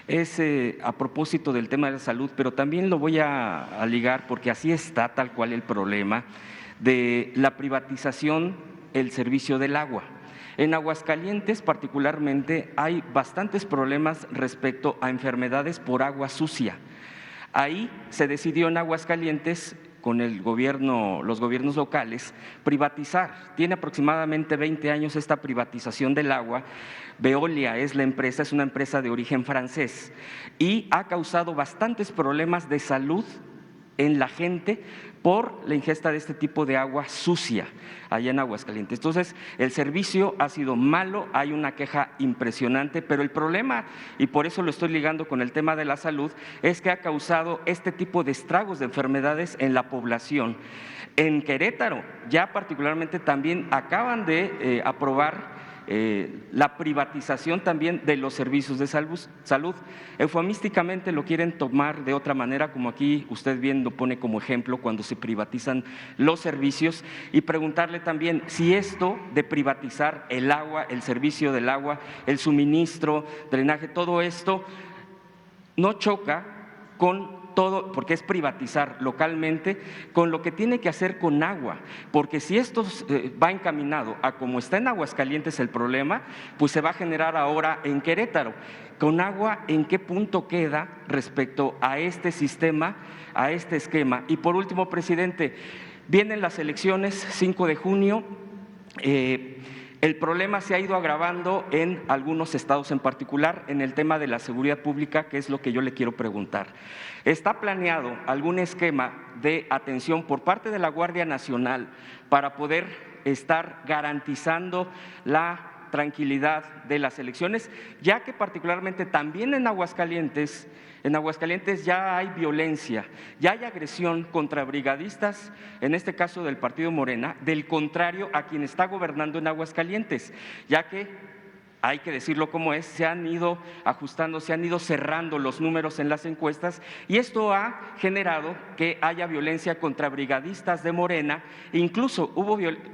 es a propósito del tema de la salud, pero también lo voy a ligar porque así está tal cual el problema de la privatización del servicio del agua. En Aguascalientes particularmente hay bastantes problemas respecto a enfermedades por agua sucia. Ahí se decidió en Aguascalientes con los gobiernos locales, privatizar. Tiene aproximadamente 20 años esta privatización del agua. Veolia es la empresa, es una empresa de origen francés y ha causado bastantes problemas de salud en la gente por la ingesta de este tipo de agua sucia allá en Aguascalientes. Entonces, el servicio ha sido malo, hay una queja impresionante, pero el problema, y por eso lo estoy ligando con el tema de la salud, es que ha causado este tipo de estragos de enfermedades en la población. En Querétaro, ya particularmente también acaban de aprobar la privatización también de los servicios de salud. Eufemísticamente lo quieren tomar de otra manera, como aquí usted bien lo pone como ejemplo cuando se privatizan los servicios, y preguntarle también si esto de privatizar el agua, el servicio del agua, el suministro, drenaje, todo esto no choca con todo, porque es privatizar localmente, con lo que tiene que hacer con agua, porque si esto va encaminado a como está en Aguascalientes el problema, pues se va a generar ahora en Querétaro. Con agua, ¿en qué punto queda respecto a este sistema, a este esquema? Y por último, presidente, vienen las elecciones 5 de junio. El problema se ha ido agravando en algunos estados, en particular en el tema de la seguridad pública, que es lo que yo le quiero preguntar. ¿Está planeado algún esquema de atención por parte de la Guardia Nacional para poder estar garantizando la tranquilidad de las elecciones, ya que particularmente también en Aguascalientes ya hay violencia, ya hay agresión contra brigadistas, en este caso del partido Morena, del contrario a quien está gobernando en Aguascalientes, ya que hay que decirlo como es, se han ido ajustando, se han ido cerrando los números en las encuestas y esto ha generado que haya violencia contra brigadistas de Morena, incluso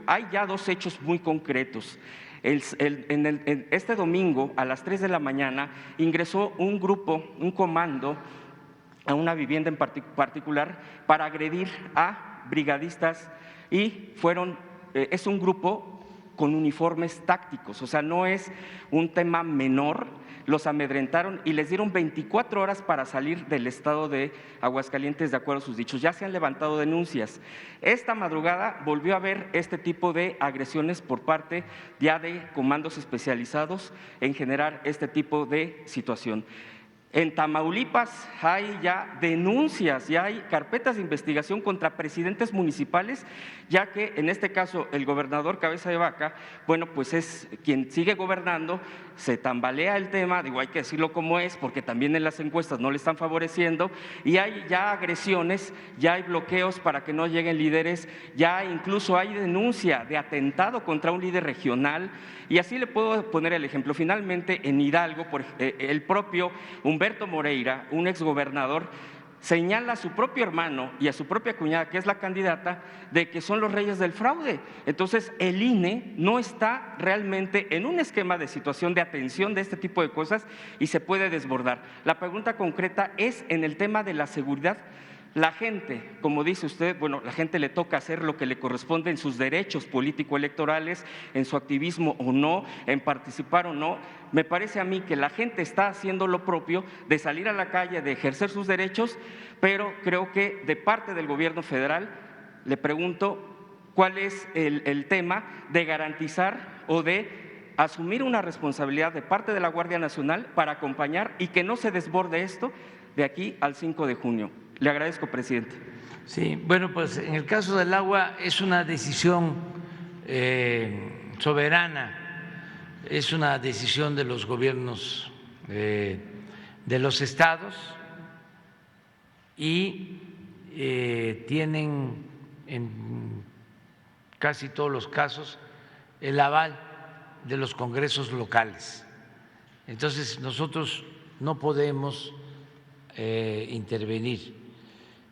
hay ya 2 hechos muy concretos. Este domingo a las 3 de la mañana ingresó un grupo, un comando a una vivienda en particular para agredir a brigadistas y es un grupo con uniformes tácticos, o sea, no es un tema menor, los amedrentaron y les dieron 24 horas para salir del estado de Aguascalientes de acuerdo a sus dichos. Ya se han levantado denuncias. Esta madrugada volvió a haber este tipo de agresiones por parte ya de comandos especializados en generar este tipo de situación. En Tamaulipas hay ya denuncias, ya hay carpetas de investigación contra presidentes municipales, ya que en este caso el gobernador Cabeza de Vaca, bueno, pues es quien sigue gobernando, se tambalea el tema, digo, hay que decirlo como es, porque también en las encuestas no le están favoreciendo, y hay ya agresiones, ya hay bloqueos para que no lleguen líderes, ya incluso hay denuncia de atentado contra un líder regional, y así le puedo poner el ejemplo. Finalmente, en Hidalgo, el propio Humberto Moreira, un exgobernador, señala a su propio hermano y a su propia cuñada, que es la candidata, de que son los reyes del fraude. Entonces, el INE no está realmente en un esquema de situación de atención de este tipo de cosas y se puede desbordar. La pregunta concreta es en el tema de la seguridad. La gente, como dice usted, bueno, la gente le toca hacer lo que le corresponde en sus derechos político-electorales, en su activismo o no, en participar o no. Me parece a mí que la gente está haciendo lo propio de salir a la calle, de ejercer sus derechos, pero creo que de parte del gobierno federal, le pregunto, ¿cuál es el tema de garantizar o de asumir una responsabilidad de parte de la Guardia Nacional para acompañar y que no se desborde esto de aquí al 5 de junio? Le agradezco, presidente. Sí, bueno, pues en el caso del agua es una decisión soberana, es una decisión de los gobiernos de los estados y tienen en casi todos los casos el aval de los congresos locales. Entonces, nosotros no podemos intervenir,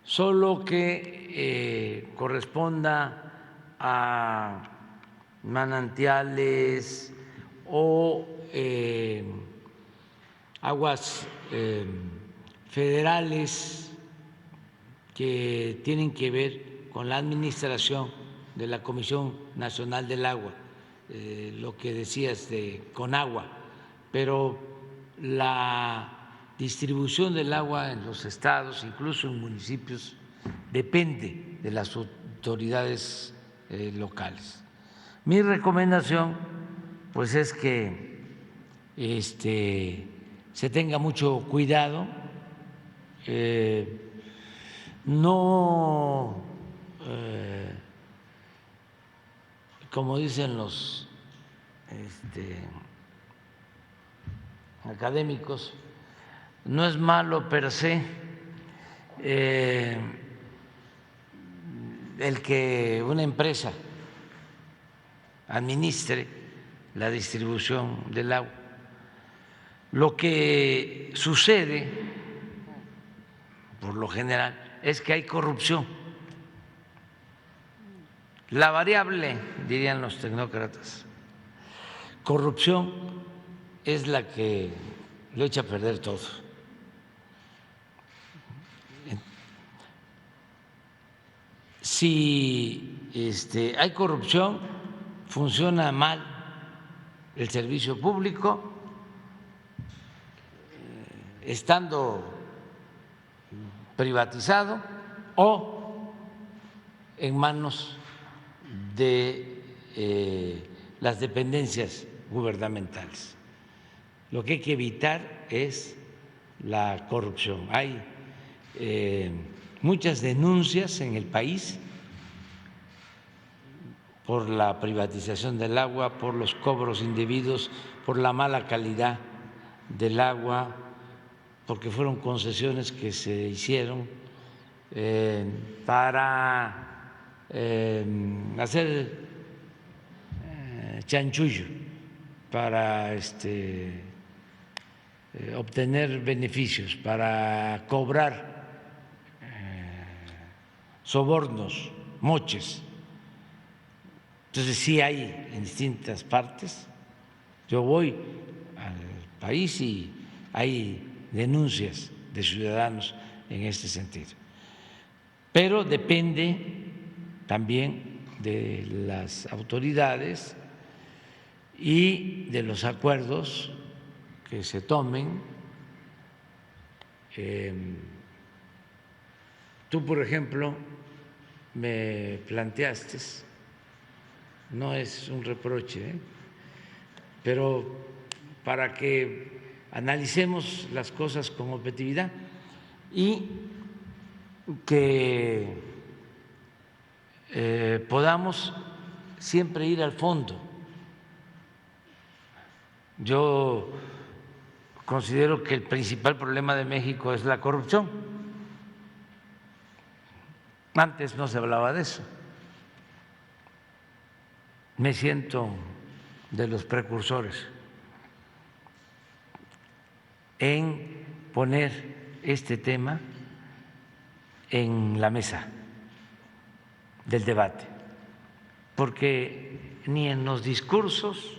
solo que corresponda a manantiales o aguas federales que tienen que ver con la administración de la Comisión Nacional del Agua, lo que decías de Conagua, pero la distribución del agua en los estados, incluso en municipios, depende de las autoridades locales. Mi recomendación, pues, es que se tenga mucho cuidado, no, como dicen los académicos, no es malo per se el que una empresa administre la distribución del agua. Lo que sucede, por lo general, es que hay corrupción. La variable, dirían los tecnócratas, corrupción es la que lo echa a perder todo. Si hay corrupción, funciona mal el servicio público, estando privatizado o en manos de las dependencias gubernamentales. Lo que hay que evitar es la corrupción. Hay muchas denuncias en el país por la privatización del agua, por los cobros indebidos, por la mala calidad del agua, porque fueron concesiones que se hicieron para hacer chanchullo, para obtener beneficios, para cobrar sobornos, moches. Entonces sí hay en distintas partes. Yo voy al país y hay denuncias de ciudadanos en este sentido. Pero depende también de las autoridades y de los acuerdos que se tomen. Tú, por ejemplo, me planteaste, no es un reproche, pero para que analicemos las cosas con objetividad y que podamos siempre ir al fondo. Yo considero que el principal problema de México es la corrupción. Antes no se hablaba de eso. Me siento de los precursores en poner este tema en la mesa del debate, porque ni en los discursos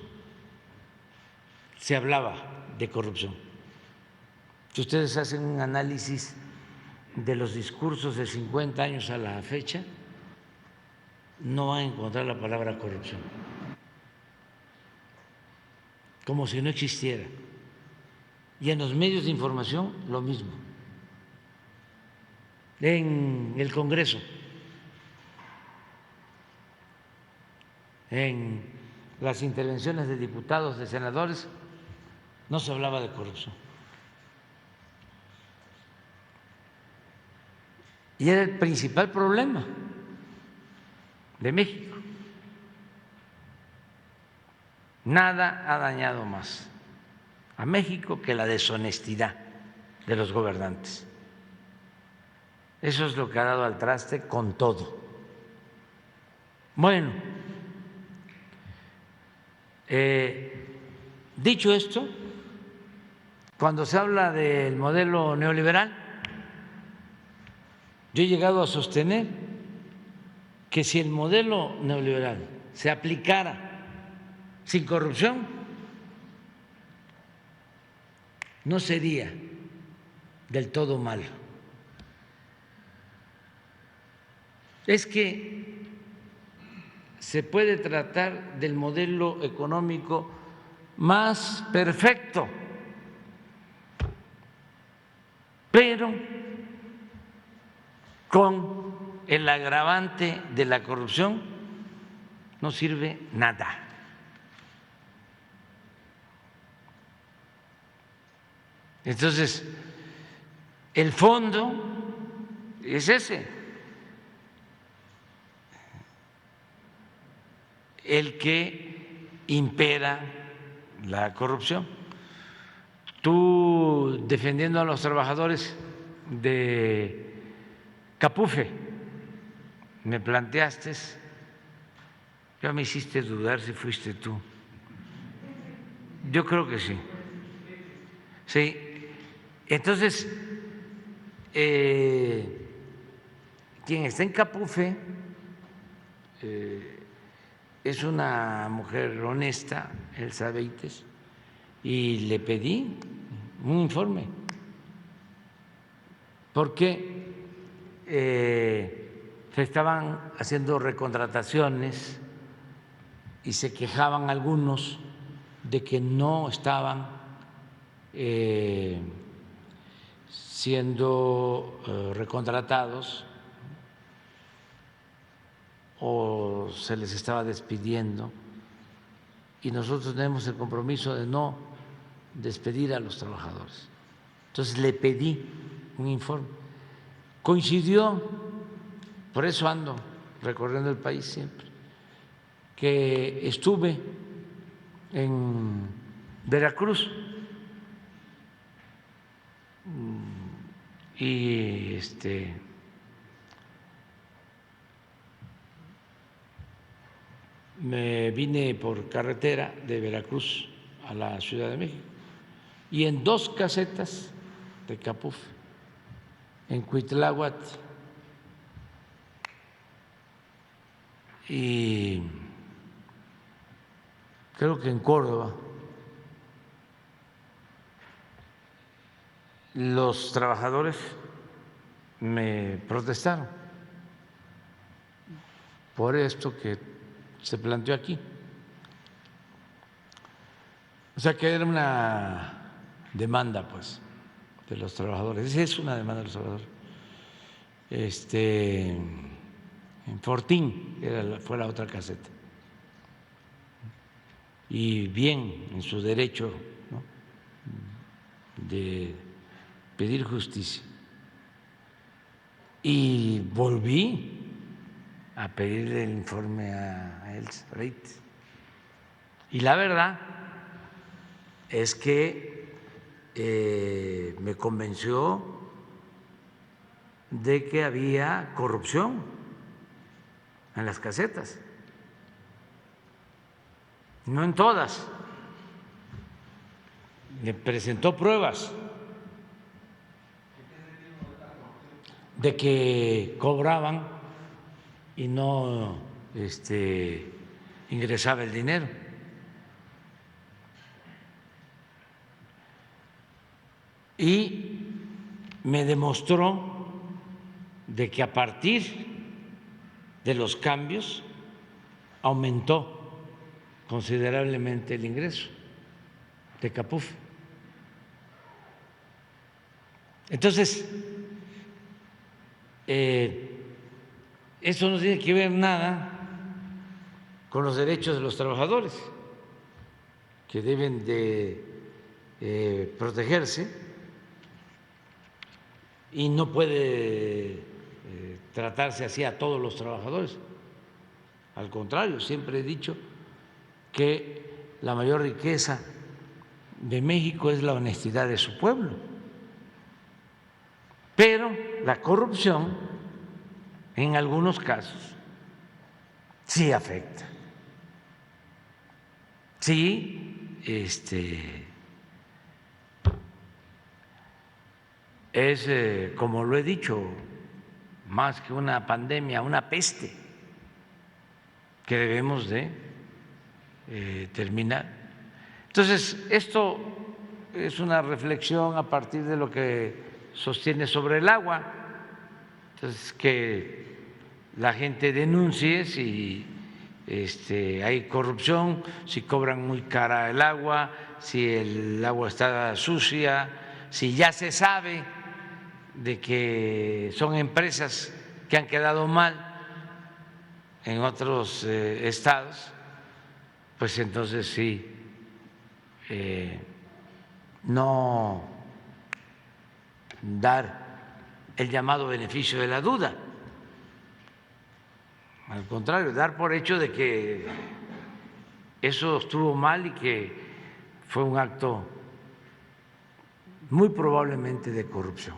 se hablaba de corrupción. Si ustedes hacen un análisis de los discursos de 50 años a la fecha, no van a encontrar la palabra corrupción, como si no existiera. Y en los medios de información lo mismo. En el Congreso, en las intervenciones de diputados, de senadores, no se hablaba de corrupción. Y era el principal problema de México. Nada ha dañado más a México que la deshonestidad de los gobernantes. Eso es lo que ha dado al traste con todo. Bueno, dicho esto, cuando se habla del modelo neoliberal, yo he llegado a sostener que si el modelo neoliberal se aplicara sin corrupción, no sería del todo malo. Es que se puede tratar del modelo económico más perfecto, pero con el agravante de la corrupción no sirve nada. Entonces, el fondo es ese, el que impera la corrupción. Tú defendiendo a los trabajadores de Capufe, me planteaste, ya me hiciste dudar si fuiste tú. Yo creo que sí. Sí. Entonces, quien está en Capufe es una mujer honesta, Elsa Beites, y le pedí un informe porque se estaban haciendo recontrataciones y se quejaban algunos de que no estaban siendo recontratados o se les estaba despidiendo, y nosotros tenemos el compromiso de no despedir a los trabajadores. Entonces le pedí un informe. Coincidió, por eso ando recorriendo el país siempre, que estuve en Veracruz y me vine por carretera de Veracruz a la Ciudad de México y en 2 casetas de Capufe, en Cuitláhuac y creo que en Córdoba, los trabajadores me protestaron por esto que se planteó aquí. O sea que era una demanda, pues, de los trabajadores. Es una demanda de los trabajadores. En Fortín fue la otra caseta. Y bien, en su derecho, ¿no?, de pedir justicia. Y volví a pedirle el informe a Elsa Beites. Y la verdad es que me convenció de que había corrupción en las casetas. No en todas. Me presentó pruebas de que cobraban y no ingresaba el dinero. Y me demostró de que a partir de los cambios aumentó considerablemente el ingreso de Capufe. Entonces, eso no tiene que ver nada con los derechos de los trabajadores, que deben de protegerse, y no puede tratarse así a todos los trabajadores. Al contrario, siempre he dicho que la mayor riqueza de México es la honestidad de su pueblo, pero la corrupción en algunos casos sí afecta, sí es, como lo he dicho, más que una pandemia, una peste que debemos de terminar. Entonces, esto es una reflexión a partir de lo que sostiene sobre el agua. Entonces, que la gente denuncie si hay corrupción, si cobran muy cara el agua, si el agua está sucia, si ya se sabe de que son empresas que han quedado mal en otros estados, pues entonces sí, no dar el llamado beneficio de la duda. Al contrario, dar por hecho de que eso estuvo mal y que fue un acto muy probablemente de corrupción.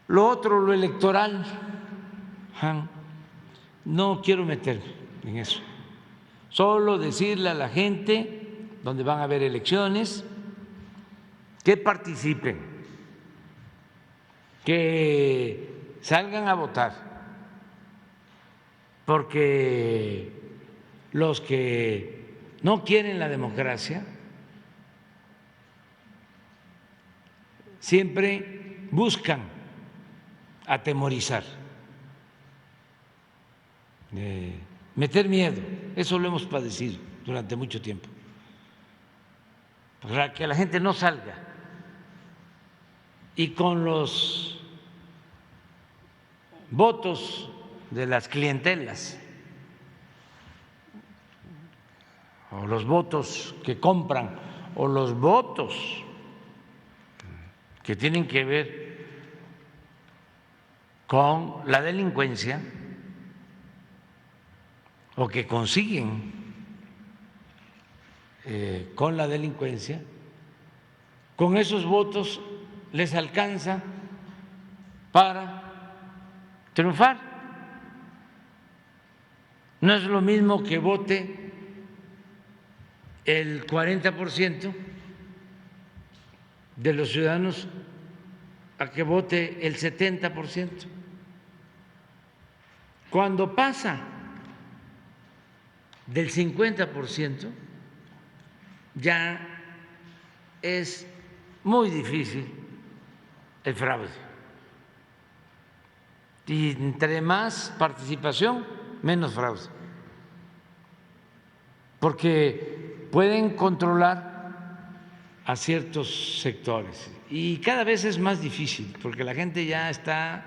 Lo otro, lo electoral, no quiero meterme en eso. Solo decirle a la gente, donde van a haber elecciones, que participen, que salgan a votar, porque los que no quieren la democracia siempre buscan atemorizar, meter miedo. Eso lo hemos padecido durante mucho tiempo, para que la gente no salga. Y con los votos de las clientelas o los votos que compran o los votos que tienen que ver con la delincuencia o que consiguen con la delincuencia, con esos votos les alcanza para triunfar. No es lo mismo que vote el 40% de los ciudadanos a que vote el 70%. Cuando pasa del 50%, ya es muy difícil el fraude. Y entre más participación, menos fraude. Porque pueden controlar a ciertos sectores y cada vez es más difícil porque la gente ya está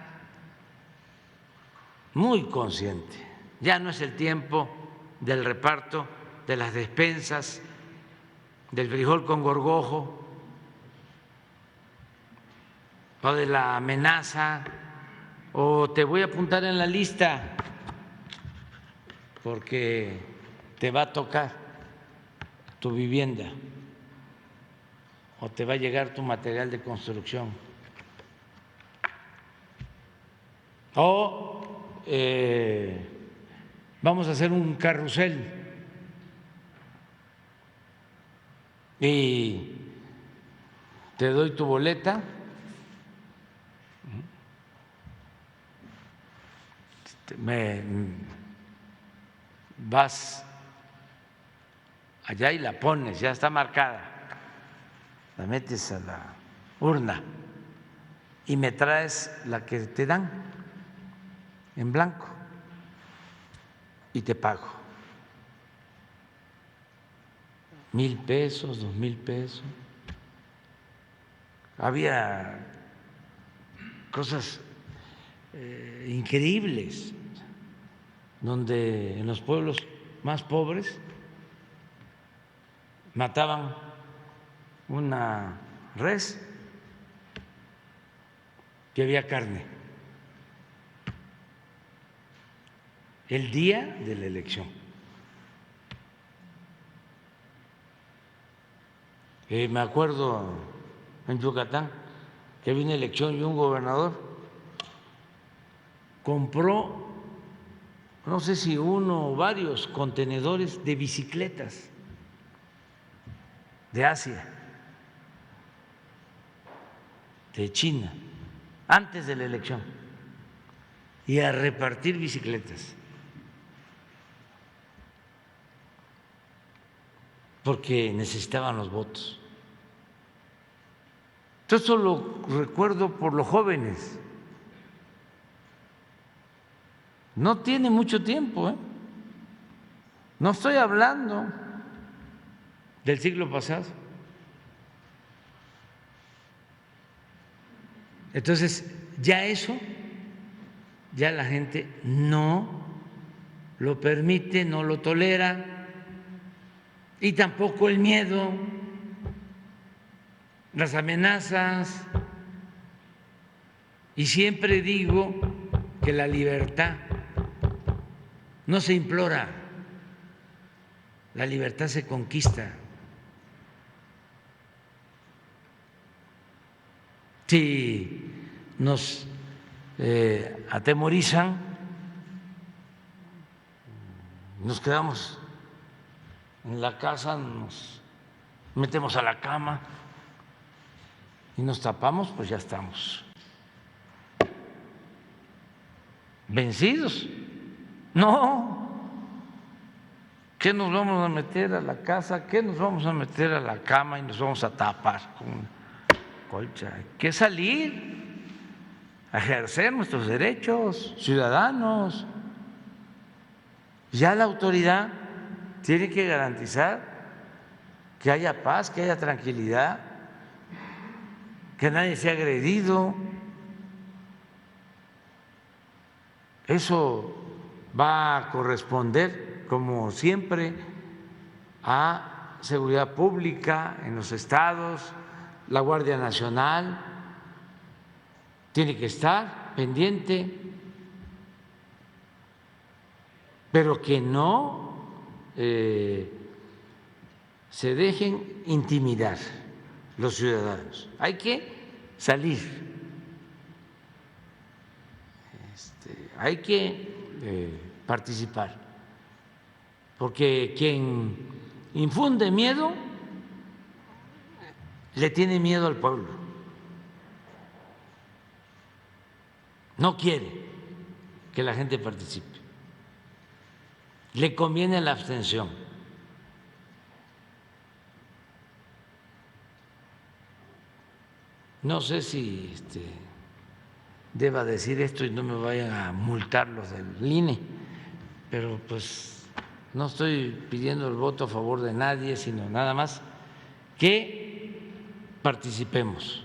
muy consciente. Ya no es el tiempo del reparto de las despensas, del frijol con gorgojo o de la amenaza o te voy a apuntar en la lista porque te va a tocar tu vivienda o te va a llegar tu material de construcción o vamos a hacer un carrusel y te doy tu boleta, vas allá y la pones, ya está marcada, la metes a la urna y me traes la que te dan en blanco y te pago 1,000 pesos, 2,000 pesos. Había cosas increíbles donde en los pueblos más pobres mataban una res que había carne el día de la elección. Me acuerdo en Yucatán que había una elección y un gobernador compró, no sé si uno o varios contenedores de bicicletas de Asia, de China, antes de la elección, y a repartir bicicletas, porque necesitaban los votos. Esto lo recuerdo por los jóvenes. No tiene mucho tiempo, ¿eh? No estoy hablando del siglo pasado. Entonces, ya eso, ya la gente no lo permite, no lo tolera, y tampoco el miedo, las amenazas. Y siempre digo que la libertad no se implora, la libertad se conquista. Si nos atemorizan, nos quedamos en la casa, nos metemos a la cama y nos tapamos, pues ya estamos vencidos. No, ¿qué nos vamos a meter a la casa? ¿Qué nos vamos a meter a la cama y nos vamos a tapar con colcha? Hay que salir a ejercer nuestros derechos ciudadanos. Ya la autoridad tiene que garantizar que haya paz, que haya tranquilidad, que nadie sea agredido. Eso va a corresponder, como siempre, a seguridad pública en los estados. La Guardia Nacional tiene que estar pendiente, pero que no se dejen intimidar los ciudadanos. Hay que salir, hay que participar, porque quien infunde miedo le tiene miedo al pueblo, no quiere que la gente participe, le conviene la abstención. No sé si deba decir esto y no me vayan a multar los del INE, pero pues no estoy pidiendo el voto a favor de nadie, sino nada más que participemos,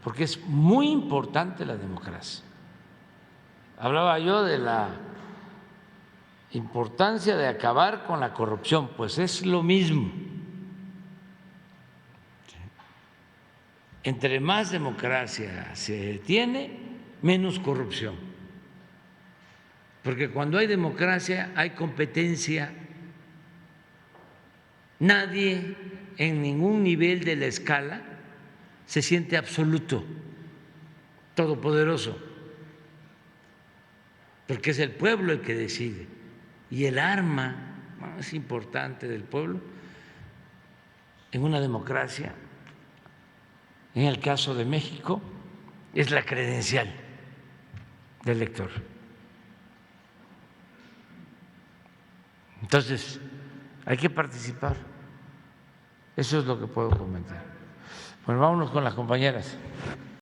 porque es muy importante la democracia. Hablaba yo de la importancia de acabar con la corrupción, pues es lo mismo. Entre más democracia se tiene, menos corrupción. Porque cuando hay democracia hay competencia. Nadie en ningún nivel de la escala se siente absoluto, todopoderoso, porque es el pueblo el que decide. Y el arma más importante del pueblo en una democracia, en el caso de México, es la credencial del elector. Entonces, hay que participar. Eso es lo que puedo comentar. Bueno, vámonos con las compañeras.